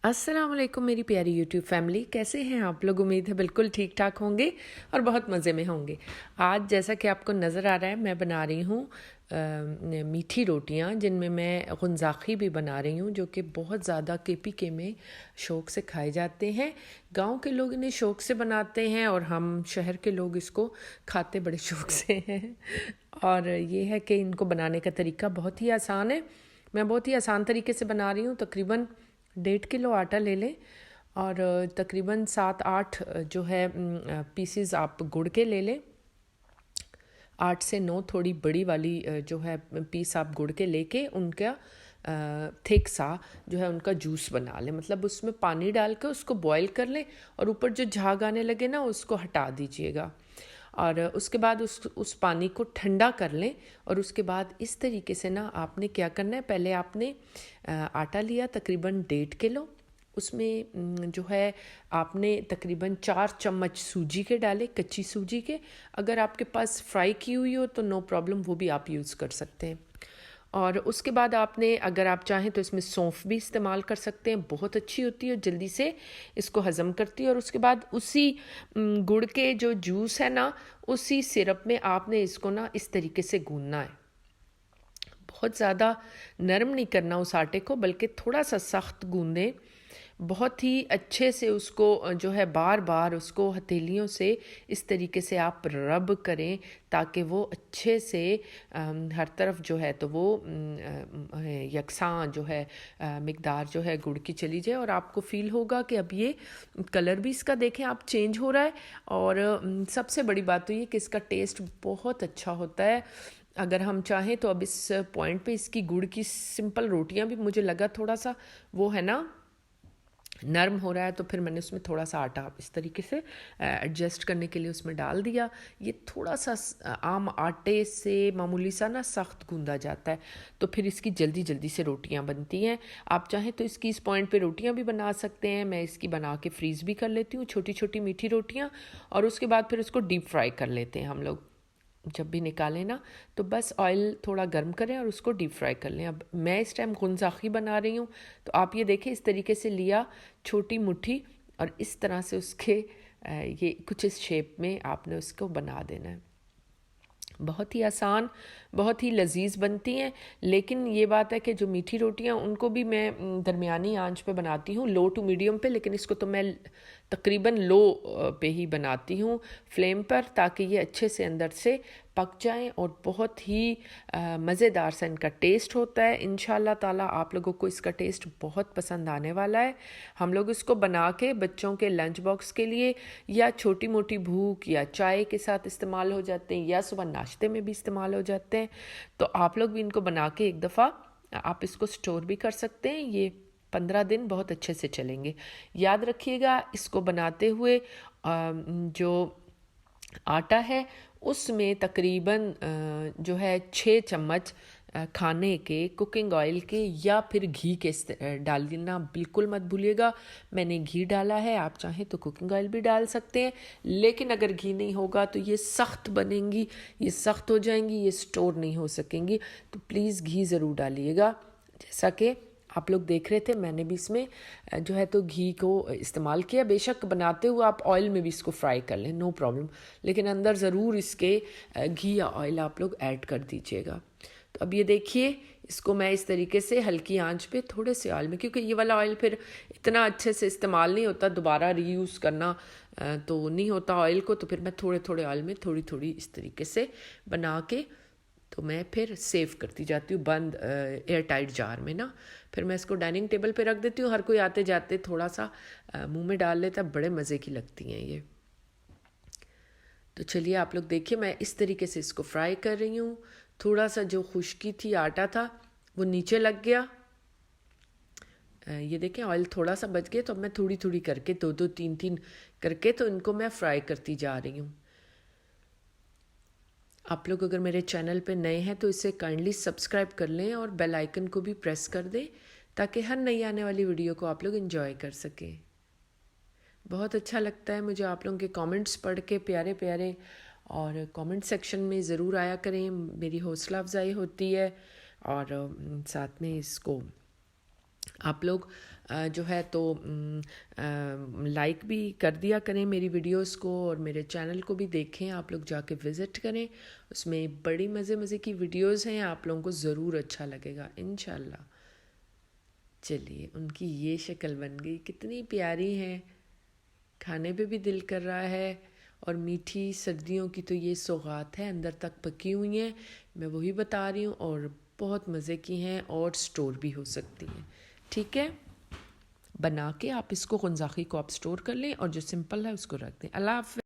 अस्सलाम वालेकुम मेरी प्यारी यूट्यूब फैमिली, कैसे हैं आप लोग। उम्मीद है बिल्कुल ठीक ठाक होंगे और बहुत मज़े में होंगे। आज जैसा कि आपको नज़र आ रहा है, मैं बना रही हूँ मीठी रोटियाँ, जिनमें मैं गुंजाखी भी बना रही हूँ, जो कि बहुत ज़्यादा KPK में शौक़ से खाए जाते हैं। गांव के लोग इन्हें शौक़ से बनाते हैं और हम शहर के लोग इसको खाते बड़े शौक़ से हैं। और ये है कि इनको बनाने का तरीका बहुत ही आसान है। मैं बहुत ही आसान तरीके से बना रही हूँ। तकरीबन 1.5 किलो आटा ले लें और तकरीबन 7-8 जो है पीसेस आप गुड़ के ले लें। 8 से 9 थोड़ी बड़ी वाली जो है पीस आप गुड़ के लेके उनका थिक सा जो है उनका जूस बना लें। मतलब उसमें पानी डाल के उसको बॉईल कर लें और ऊपर जो झाग आने लगे ना उसको हटा दीजिएगा। और उसके बाद उस पानी को ठंडा कर लें। और उसके बाद इस तरीके से ना आपने क्या करना है, पहले आपने आटा लिया तकरीबन 1.5 किलो। उसमें जो है आपने तकरीबन 4 चम्मच सूजी के डाले, कच्ची सूजी के। अगर आपके पास फ्राई की हुई हो तो नो प्रॉब्लम, वो भी आप यूज़ कर सकते हैं। और उसके बाद आपने, अगर आप चाहें तो इसमें सौंफ भी इस्तेमाल कर सकते हैं, बहुत अच्छी होती है और जल्दी से इसको हज़म करती है। और उसके बाद उसी गुड़ के जो जूस है ना, उसी सिरप में आपने इसको ना इस तरीके से गूंदना है। बहुत ज़्यादा नरम नहीं करना उस आटे को, बल्कि थोड़ा सा सख्त गूंदें। बहुत ही अच्छे से उसको जो है बार बार उसको हथेलियों से इस तरीके से आप रब करें, ताकि वो अच्छे से हर तरफ जो है तो वो यकसां जो है मिकदार जो है गुड़ की चली जाए। और आपको फ़ील होगा कि अब ये कलर भी इसका देखें आप चेंज हो रहा है। और सबसे बड़ी बात तो ये कि इसका टेस्ट बहुत अच्छा होता है। अगर हम चाहें तो अब इस पॉइंट पे इसकी गुड़ की सिंपल रोटियां भी, मुझे लगा थोड़ा सा वो है ना नरम हो रहा है, तो फिर मैंने उसमें थोड़ा सा आटा इस तरीके से एडजस्ट करने के लिए उसमें डाल दिया। ये थोड़ा सा आम आटे से मामूली सा ना सख्त गूंदा जाता है, तो फिर इसकी जल्दी जल्दी से रोटियां बनती हैं। आप चाहें तो इसकी इस पॉइंट पे रोटियां भी बना सकते हैं। मैं इसकी बना के फ्रीज़ भी कर लेती हूँ, छोटी छोटी मीठी रोटियाँ। और उसके बाद फिर उसको डीप फ्राई कर लेते हैं हम लोग। जब भी निकालें ना तो बस ऑयल थोड़ा गर्म करें और उसको डीप फ्राई कर लें। अब मैं इस टाइम गुंजाखी बना रही हूँ, तो आप ये देखें इस तरीके से लिया छोटी मुट्ठी, और इस तरह से उसके ये कुछ इस शेप में आपने उसको बना देना है। बहुत ही आसान, बहुत ही लजीज बनती हैं। लेकिन ये बात है कि जो मीठी रोटियां उनको भी मैं दरमियानी आंच पे बनाती हूँ, लो टू मीडियम पे। लेकिन इसको तो मैं तकरीबन लो पे ही बनाती हूँ फ्लेम पर, ताकि ये अच्छे से अंदर से पक जाएं। और बहुत ही मज़ेदार सा इनका टेस्ट होता है। इंशाल्लाह ताला आप लोगों को इसका टेस्ट बहुत पसंद आने वाला है। हम लोग इसको बना के बच्चों के लंच बॉक्स के लिए या छोटी मोटी भूख या चाय के साथ इस्तेमाल हो जाते हैं, या सुबह नाश्ते में भी इस्तेमाल हो जाते हैं। तो आप लोग भी इनको बना के एक दफ़ा आप इसको स्टोर भी कर सकते हैं। ये 15 दिन बहुत अच्छे से चलेंगे। याद रखिएगा, इसको बनाते हुए जो आटा है उसमें तकरीबन जो है 6 चम्मच खाने के कुकिंग ऑयल के या फिर घी के डालना बिल्कुल मत भूलिएगा। मैंने घी डाला है, आप चाहें तो कुकिंग ऑयल भी डाल सकते हैं। लेकिन अगर घी नहीं होगा तो ये सख्त बनेंगी, ये सख्त हो जाएंगी, ये स्टोर नहीं हो सकेंगी। तो प्लीज़ घी ज़रूर डालिएगा। जैसा कि आप लोग देख रहे थे, मैंने भी इसमें जो है तो घी को इस्तेमाल किया। बेशक बनाते हुए आप ऑयल में भी इसको फ्राई कर लें, नो प्रॉब्लम, लेकिन अंदर ज़रूर इसके घी या ऑयल आप लोग ऐड कर दीजिएगा। तो अब ये देखिए, इसको मैं इस तरीके से हल्की आंच पे थोड़े से ऑयल में, क्योंकि ये वाला ऑयल फिर इतना अच्छे से इस्तेमाल नहीं होता, दोबारा रीयूज़ करना तो नहीं होता ऑयल को। तो फिर मैं थोड़े थोड़े ऑयल में थोड़ी थोड़ी इस तरीके से बना के तो मैं फिर सेव करती जाती हूँ बंद एयर टाइट जार में ना। फिर मैं इसको डाइनिंग टेबल पे रख देती हूँ। हर कोई आते जाते थोड़ा सा मुंह में डाल लेता, बड़े मज़े की लगती हैं ये। तो चलिए आप लोग देखिए, मैं इस तरीके से इसको फ्राई कर रही हूँ। थोड़ा सा जो खुश्की थी, आटा था वो नीचे लग गया। ये देखें ऑयल थोड़ा सा बच गया, तो अब मैं थोड़ी थोड़ी करके 2-2 3-3 करके तो इनको मैं फ्राई करती जा रही हूँ। आप लोग अगर मेरे चैनल पे नए हैं तो इसे काइंडली सब्सक्राइब कर लें और बेल आइकन को भी प्रेस कर दें, ताकि हर नई आने वाली वीडियो को आप लोग एंजॉय कर सकें। बहुत अच्छा लगता है मुझे आप लोगों के कमेंट्स पढ़ के, प्यारे प्यारे। और कमेंट सेक्शन में ज़रूर आया करें, मेरी हौसला अफजाई होती है। और साथ में इसको आप लोग जो है तो लाइक भी कर दिया करें मेरी वीडियोस को, और मेरे चैनल को भी देखें, आप लोग जाके विज़िट करें। उसमें बड़ी मज़े मज़े की वीडियोस हैं, आप लोगों को ज़रूर अच्छा लगेगा इंशाल्लाह। चलिए, उनकी ये शक्ल बन गई, कितनी प्यारी है, खाने पे भी दिल कर रहा है। और मीठी सर्दियों की तो ये सौगात है, अंदर तक पकी हुई हैं, मैं वही बता रही हूँ, और बहुत मज़े की हैं और स्टोर भी हो सकती हैं। ठीक है, बना के आप इसको गुंजाखी को आप स्टोर कर लें और जो सिंपल है उसको रख दें। अल्लाह हाफ़िज़।